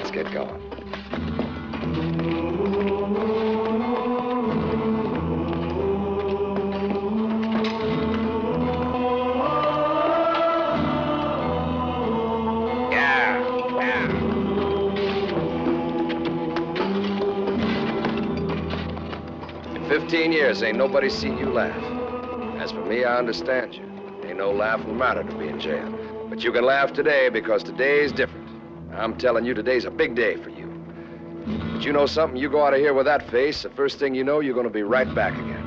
Let's get going. Yeah. 15 years, ain't nobody seen you laugh. As for me, I understand you. Ain't no laughing matter to be in jail. But you can laugh today because today's different. I'm telling you, today's a big day for you. But you know something? You go out of here with that face, the first thing you know, you're gonna be right back again.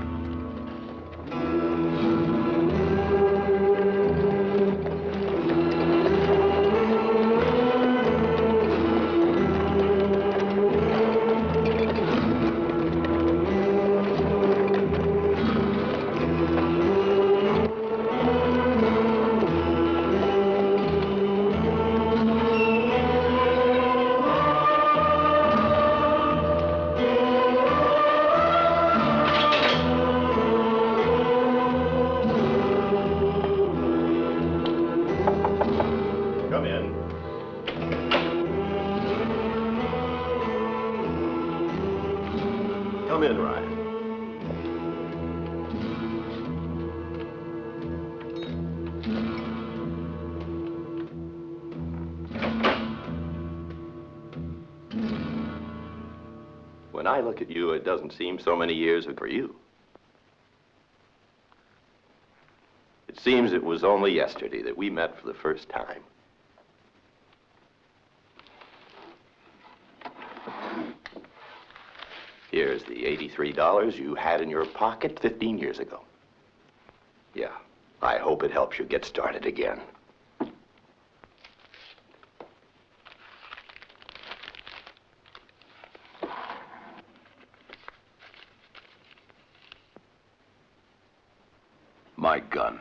Come in, Ryan. When I look at you, it doesn't seem so many years for you. It seems it was only yesterday that we met for the first time. Here's the $83 you had in your pocket 15 years ago. Yeah, I hope it helps you get started again. My gun.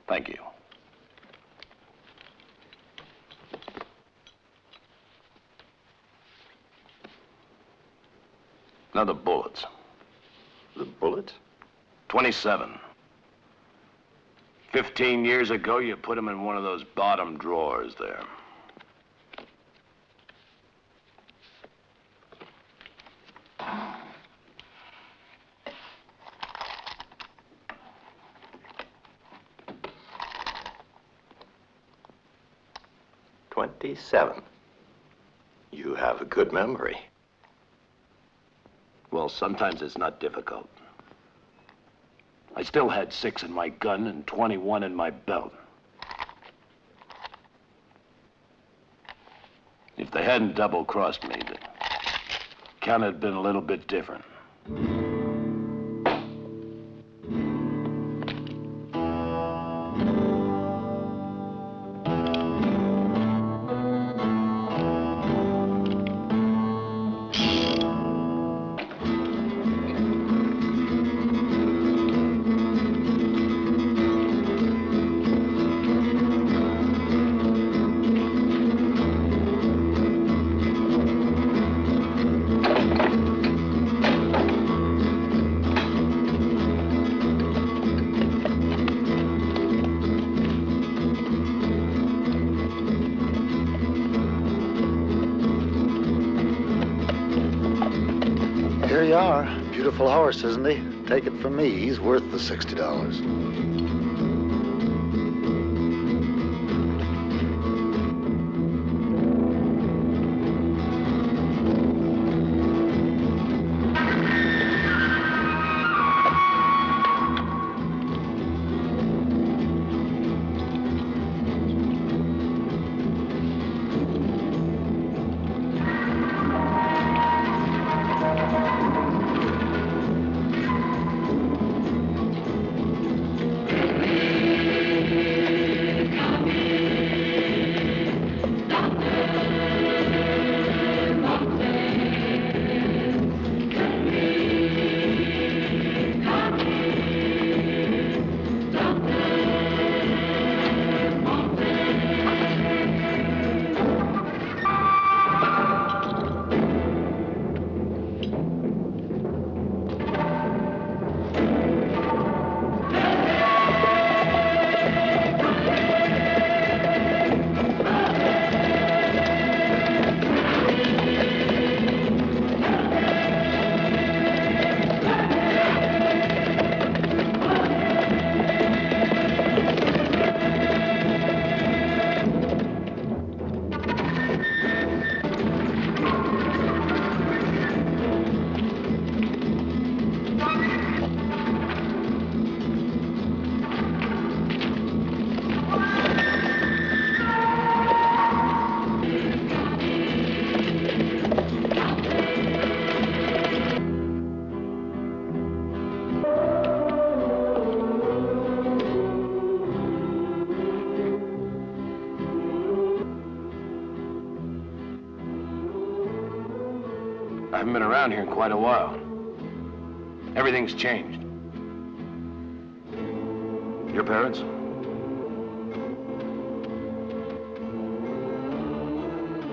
Thank you. Now the bullets. The bullets? 27. 15 years ago, you put them in one of those bottom drawers there. $27. You have a good memory. Well, sometimes it's not difficult. I still had 6 in my gun and 21 in my belt. If they hadn't double-crossed me, the count had been a little bit different. Here you are. Beautiful horse, isn't he? Take it from me, he's worth the $60. haven't been around here in quite a while. Everything's changed. Your parents?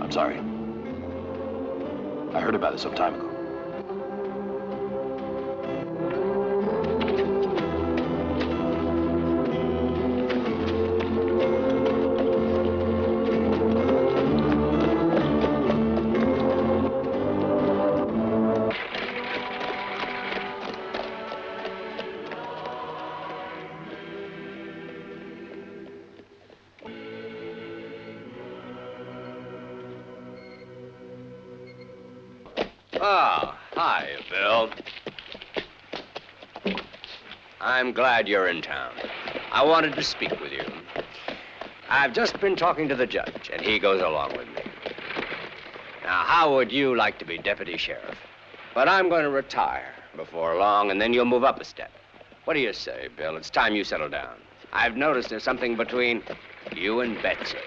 I'm sorry. I heard about it some time ago. Oh, hi, Bill. I'm glad you're in town. I wanted to speak with you. I've just been talking to the judge, and he goes along with me. Now, how would you like to be deputy sheriff? But I'm going to retire before long, and then you'll move up a step. What do you say, Bill? It's time you settle down. I've noticed there's something between you and Betsy.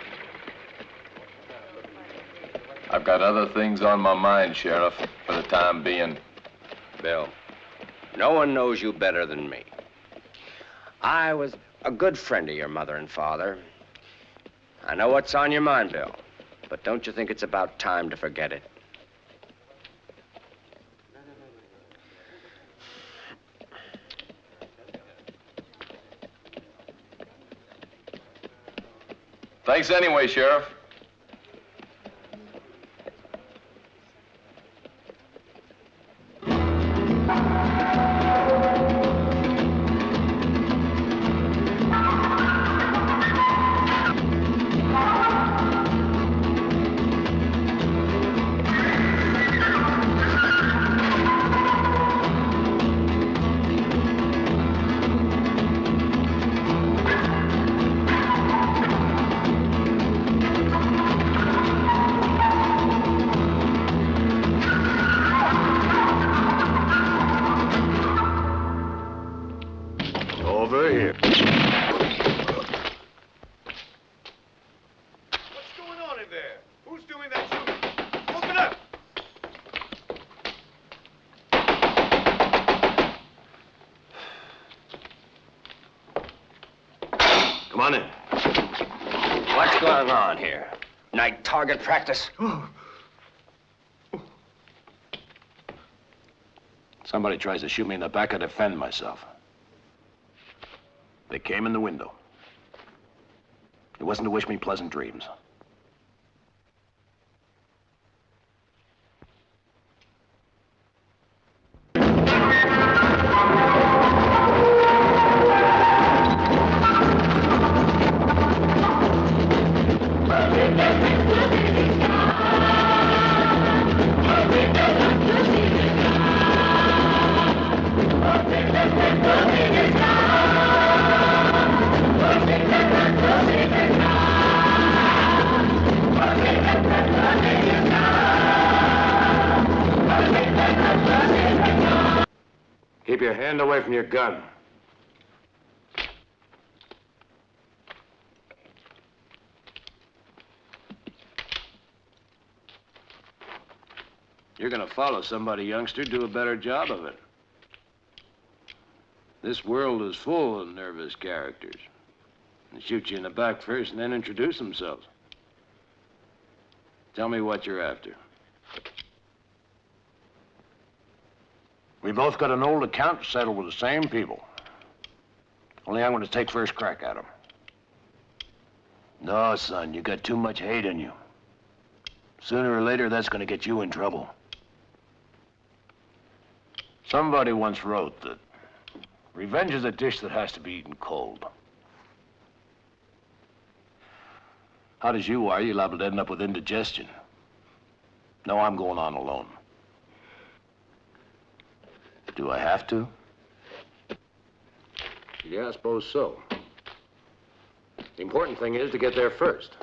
I've got other things on my mind, Sheriff, for the time being. Bill, no one knows you better than me. I was a good friend of your mother and father. I know what's on your mind, Bill, but don't you think it's about time to forget it? Thanks anyway, Sheriff. Over here. What's going on in there? Who's doing that shooting? Open up! Come on in. What's going on here? Night target practice? Somebody tries to shoot me in the back, I defend myself. They came in the window. It wasn't to wish me pleasant dreams. Keep your hand away from your gun. You're gonna follow somebody, youngster. Do a better job of it. This world is full of nervous characters. They shoot you in the back first and then introduce themselves. Tell me what you're after. We both got an old account to settle with the same people. Only I'm going to take first crack at them. No, son, you got too much hate in you. Sooner or later, that's going to get you in trouble. Somebody once wrote that revenge is a dish that has to be eaten cold. Hot as you are, you're liable to end up with indigestion. No, I'm going on alone. Do I have to? Yeah, I suppose so. The important thing is to get there first.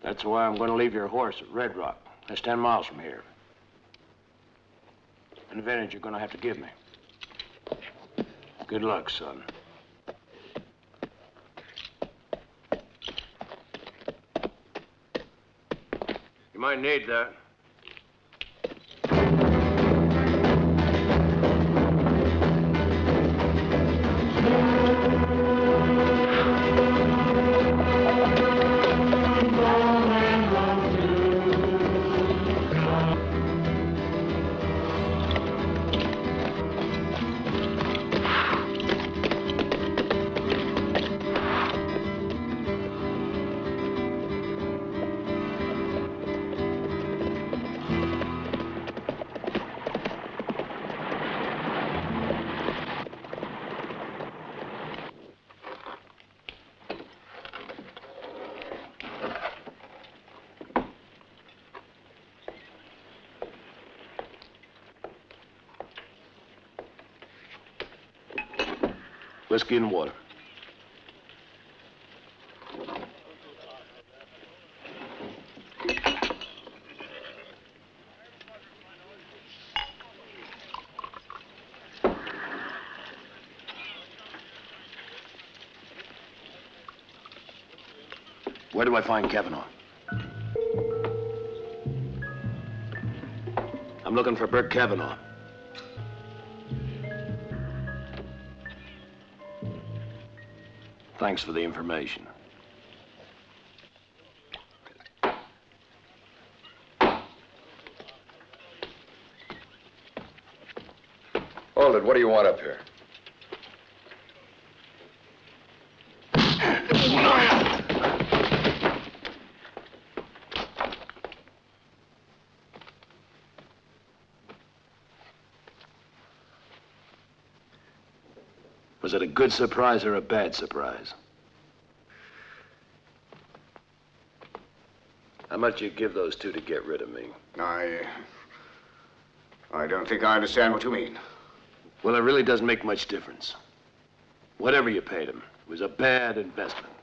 That's why I'm going to leave your horse at Red Rock. That's 10 miles from here. An advantage you're going to have to give me. Good luck, son. might need that. Whiskey and water. Where do I find Kavanaugh? I'm looking for Bert Kavanaugh. Thanks for the information. Hold it. What do you want up here? Was it a good surprise or a bad surprise? How much you give those two to get rid of me? I don't think I understand what you mean. Well, it really doesn't make much difference. Whatever you paid him, it was a bad investment.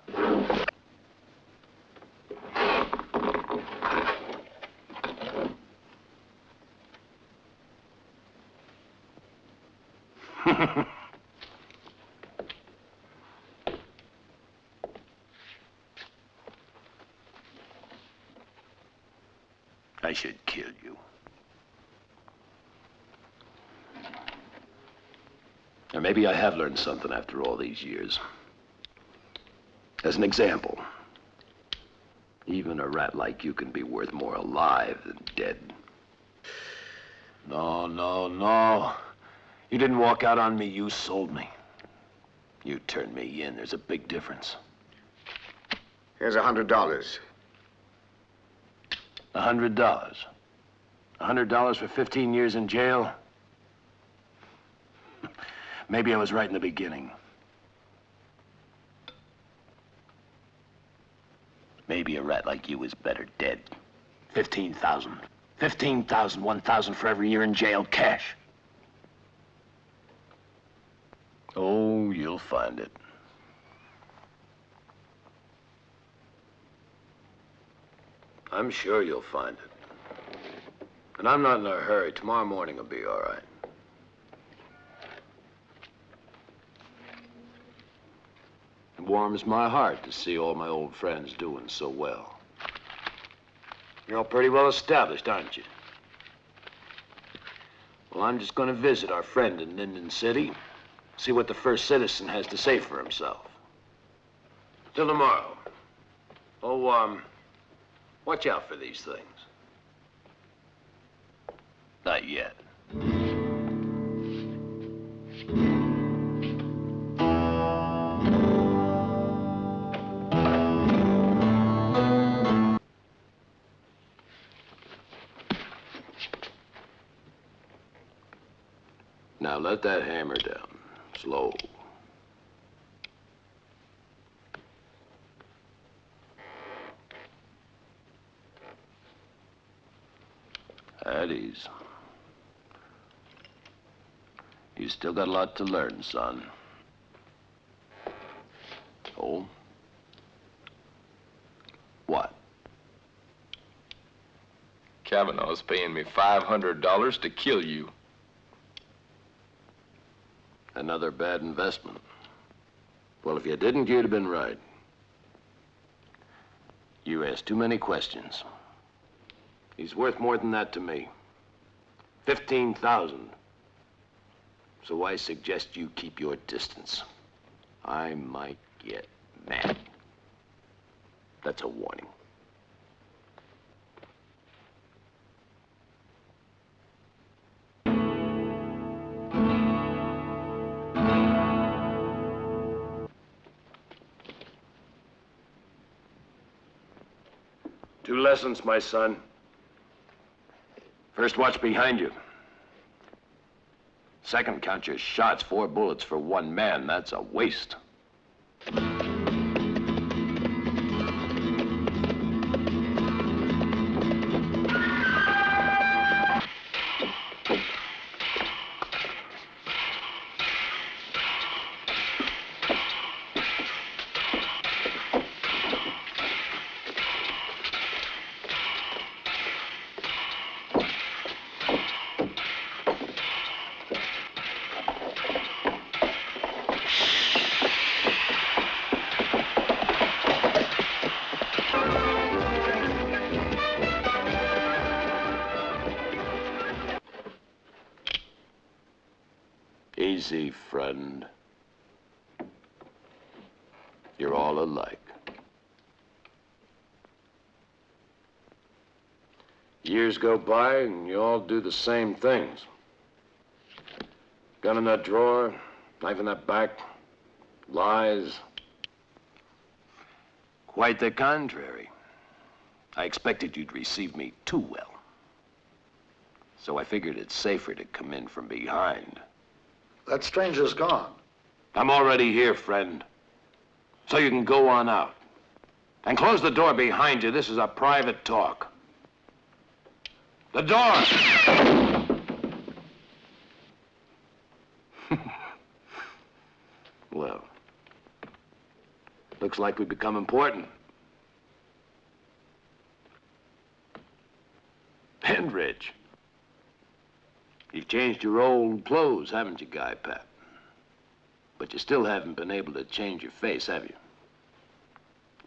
I should kill you. Or maybe I have learned something after all these years. As an example, even a rat like you can be worth more alive than dead. No, no, no. You didn't walk out on me, you sold me. You turned me in. There's a big difference. Here's $100. $100. $100 for 15 years in jail? Maybe I was right in the beginning. Maybe a rat like you is better dead. 15,000. 15,000, 1,000 for every year in jail, cash. Oh, you'll find it. I'm sure you'll find it. And I'm not in a hurry. Tomorrow morning will be all right. It warms my heart to see all my old friends doing so well. You're all pretty well established, aren't you? Well, I'm just going to visit our friend in Linden City, see what the first citizen has to say for himself. Till tomorrow. Oh, watch out for these things. Not yet. Now let that hammer down. Slow. At ease. You still got a lot to learn, son. Oh? What? Kavanaugh's paying me $500 to kill you. Another bad investment. Well, if you didn't, you'd have been right. You asked too many questions. He's worth more than that to me. 15,000. So I suggest you keep your distance. I might get mad. That's a warning. Two lessons, my son. First, watch behind you. Second, count your shots. 4 bullets for 1 man. That's a waste. Easy, friend. You're all alike. Years go by and you all do the same things. Gun in that drawer, knife in that back, lies. Quite the contrary. I expected you'd receive me too well. So I figured it's safer to come in from behind. That stranger's gone. I'm already here, friend. So you can go on out. And close the door behind you. This is a private talk. The door! Well, looks like we've become important. And rich. You've changed your old clothes, haven't you, Guy Pat? But you still haven't been able to change your face, have you?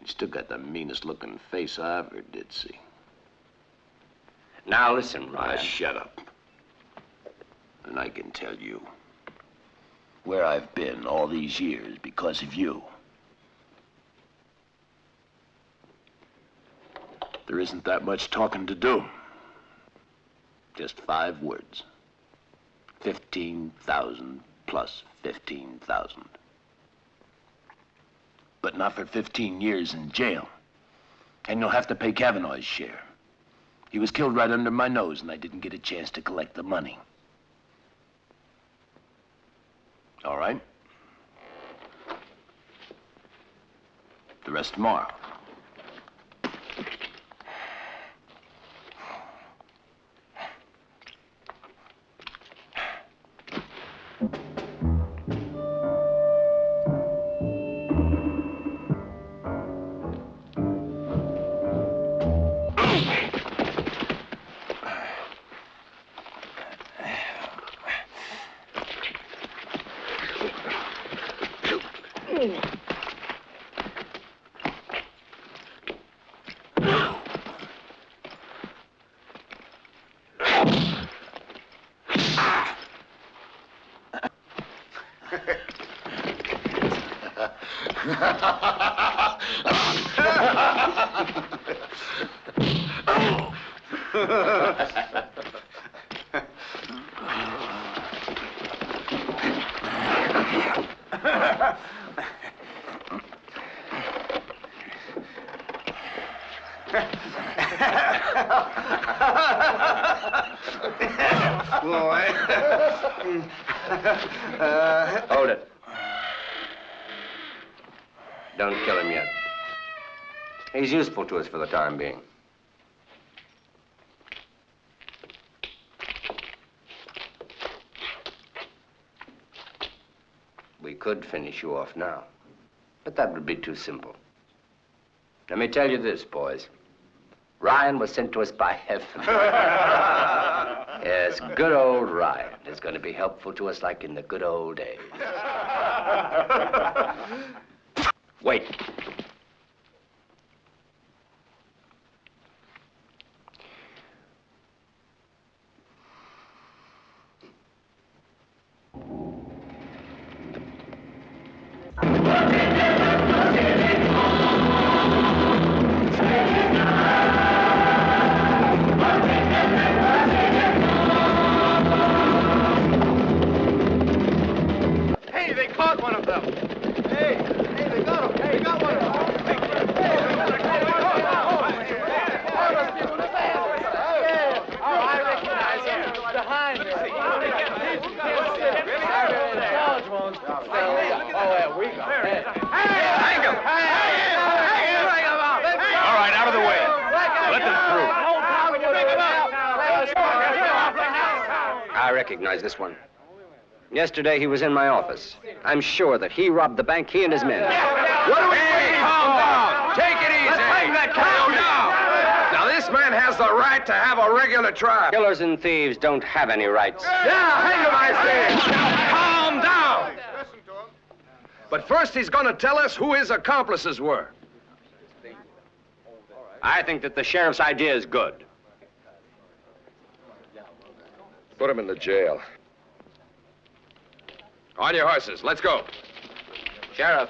You still got the meanest looking face I ever did see. Now listen, Ryan. Shut up. And I can tell you where I've been all these years because of you. There isn't that much talking to do. Just 5 words. 15,000 plus 15,000. But not for 15 years in jail. And you'll have to pay Kavanaugh's share. He was killed right under my nose, and I didn't get a chance to collect the money. All right? The rest tomorrow. Hold it. Don't kill him yet. He's useful to us for the time being. We could finish you off now, but that would be too simple. Let me tell you this, boys. Ryan was sent to us by heaven. Yes, good old Ryan is going to be helpful to us like in the good old days. Wait. recognize this one. Yesterday, he was in my office. I'm sure that he robbed the bank, he and his men. What are we waiting for? Calm down. Take it easy. Let's bring that Calm cat. down. Now, this man has the right to have a regular trial. Killers and thieves don't have any rights. Yeah, hang him, I say. Calm down. But first, he's going to tell us who his accomplices were. I think that the sheriff's idea is good. Put him in the jail. On your horses. Let's go. Sheriff.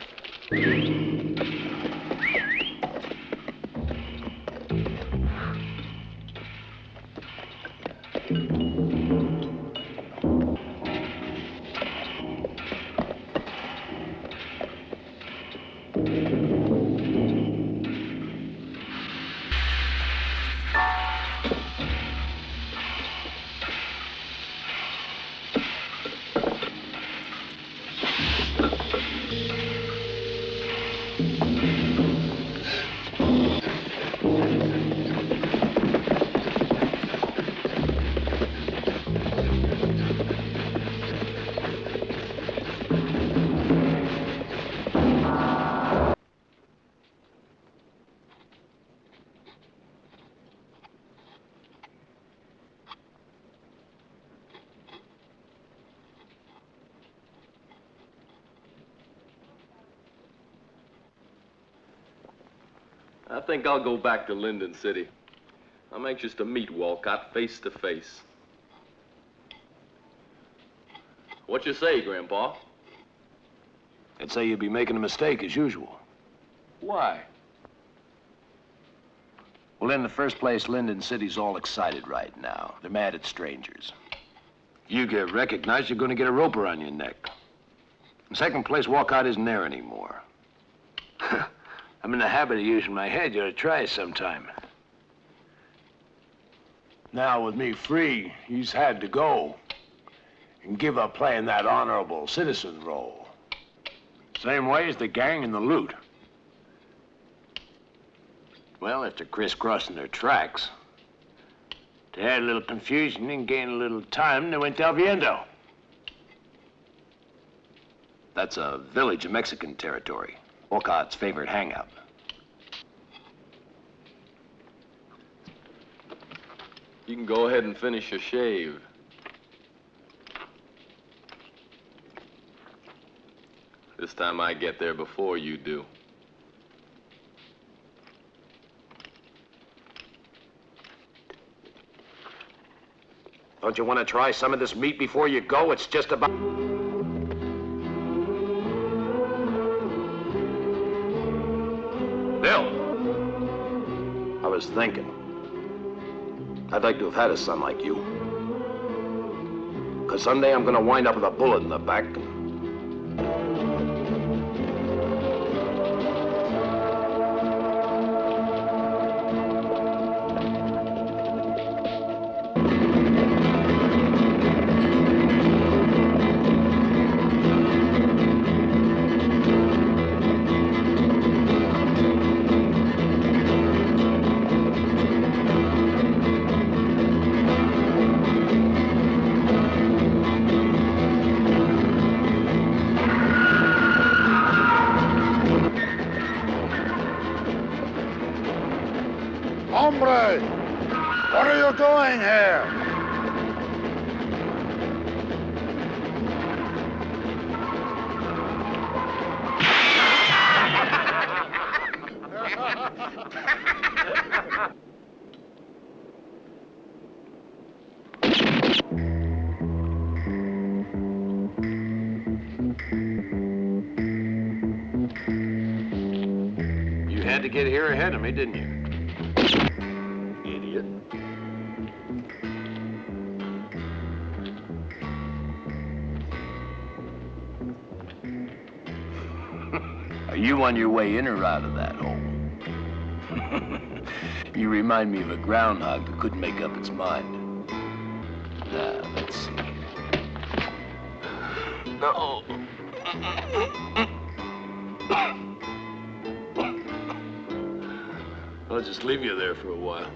I think I'll go back to Linden City. I'm anxious to meet Walcott face to face. What you say, Grandpa? I'd say you'd be making a mistake, as usual. Why? Well, in the first place, Linden City's all excited right now. They're mad at strangers. If you get recognized, you're going to get a rope around your neck. In second place, Walcott isn't there anymore. I'm in the habit of using my head. You ought to try it sometime. Now, with me free, he's had to go and give up playing that honorable citizen role. Same way as the gang and the loot. Well, after crisscrossing their tracks, to add a little confusion and gain a little time, they went to El Viento. That's a village of Mexican territory. Walcott's favorite hangout. You can go ahead and finish your shave. This time I get there before you do. Don't you want to try some of this meat before you go? It's just about... Bill! I was thinking. I'd like to have had a son like you. 'Cause someday I'm gonna wind up with a bullet in the back. Hombre! What are you doing here? You had to get here ahead of me, didn't you? Idiot. Are you on your way in or out of that hole? You remind me of a groundhog that couldn't make up its mind. Now, let's see. No. I'll just leave you there for a while.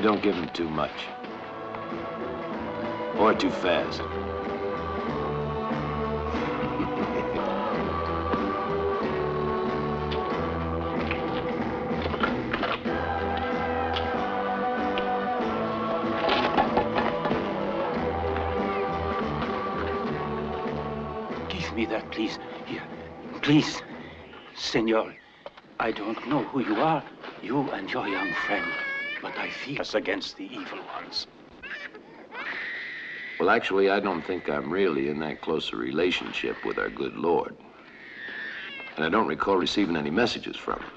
don't give him too much. Or too fast. Give me that, please. Here. Please. Senor, I don't know who you are, you and your young friend, but I fear us against the evil ones. Well, actually, I don't think I'm really in that close a relationship with our good Lord. And I don't recall receiving any messages from him.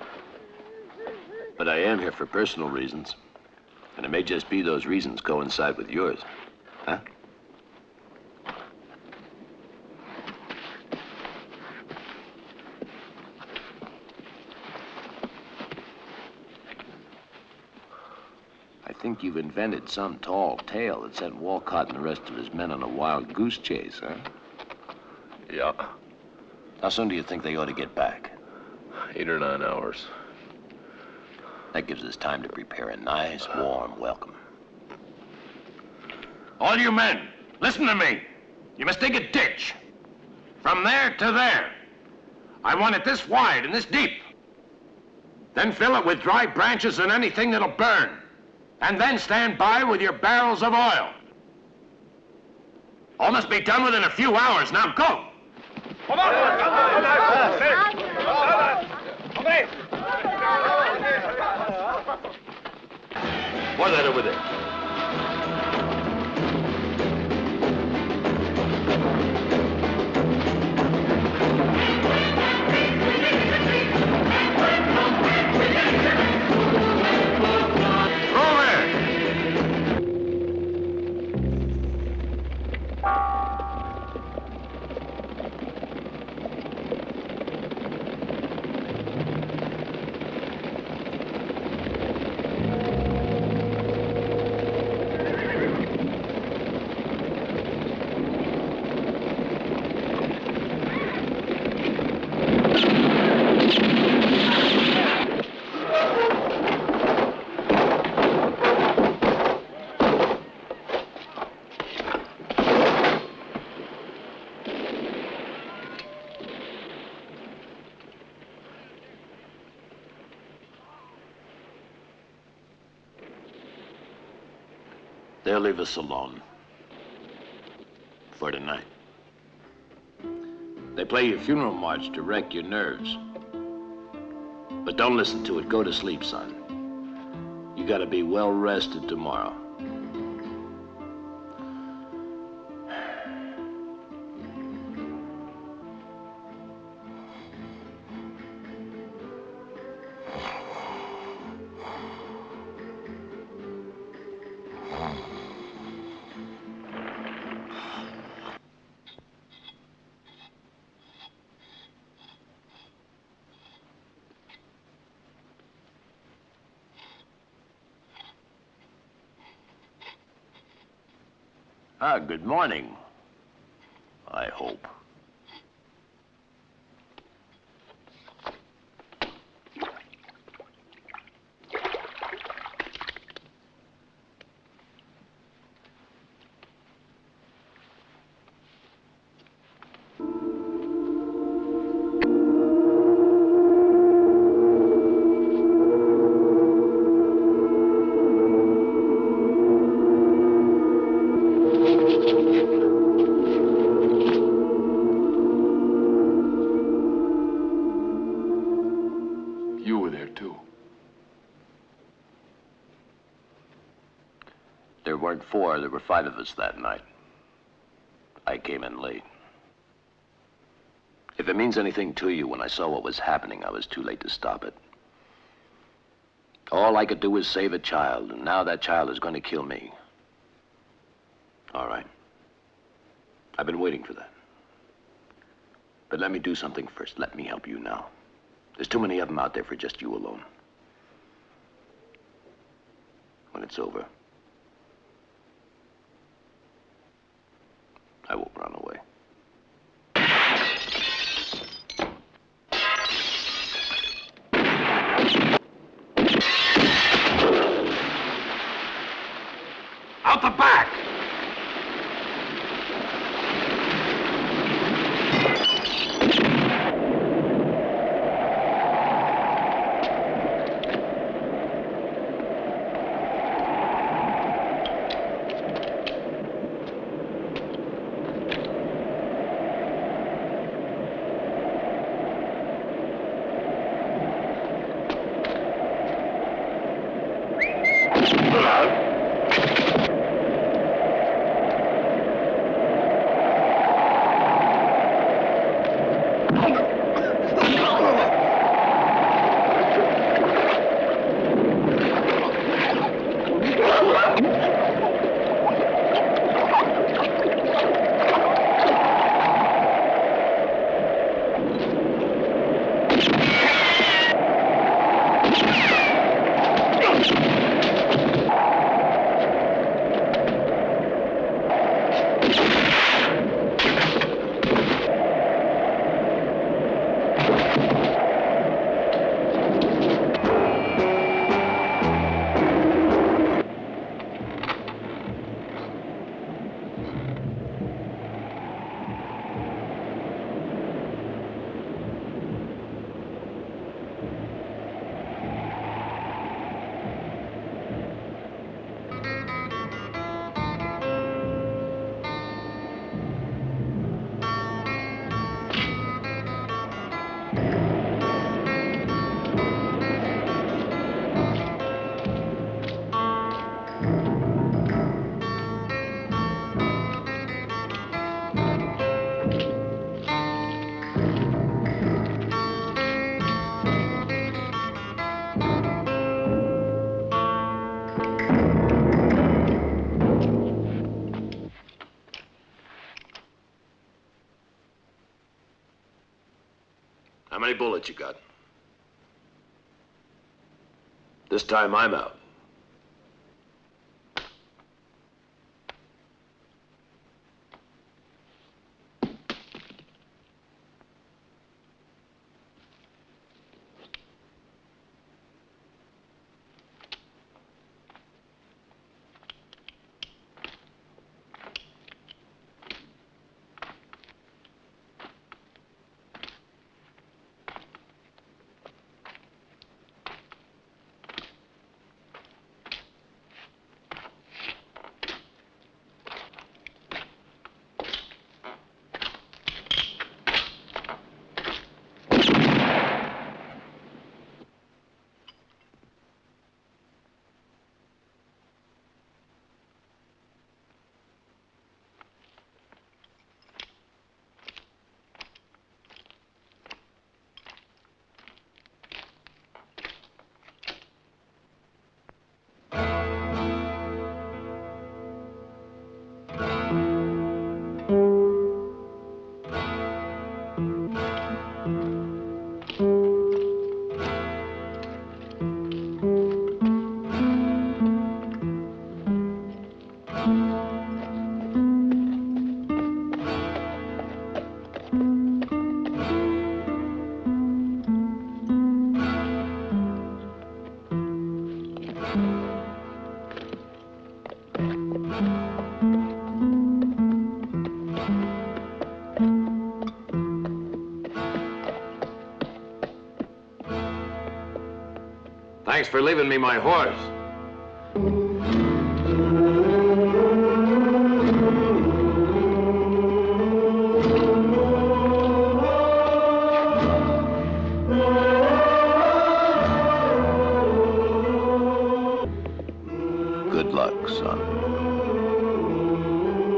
But I am here for personal reasons. And it may just be those reasons coincide with yours. Huh? I think you've invented some tall tale that sent Walcott and the rest of his men on a wild goose chase, huh? Yeah, How soon do you think they ought to get back? 8 or 9 hours. That gives us time to prepare a nice, warm welcome. All you men, listen to me. You must dig a ditch. From there to there. I want it this wide and this deep. Then fill it with dry branches and anything that'll burn. And then stand by with your barrels of oil. All must be done within a few hours. Now go. Pour that over there. They'll leave us alone. For tonight. They play your funeral march to wreck your nerves. But don't listen to it. Go to sleep, son. You gotta be well rested tomorrow. Good morning. I hope. There weren't 4, there were 5 of us that night. I came in late. If it means anything to you, when I saw what was happening, I was too late to stop it. All I could do was save a child, and now that child is going to kill me. All right. I've been waiting for that. But let me do something first. Let me help you now. There's too many of them out there for just you alone. When it's over, I won't run away. Out the back! How many bullets you got? This time I'm out. Thanks for leaving me my horse. Good luck, son.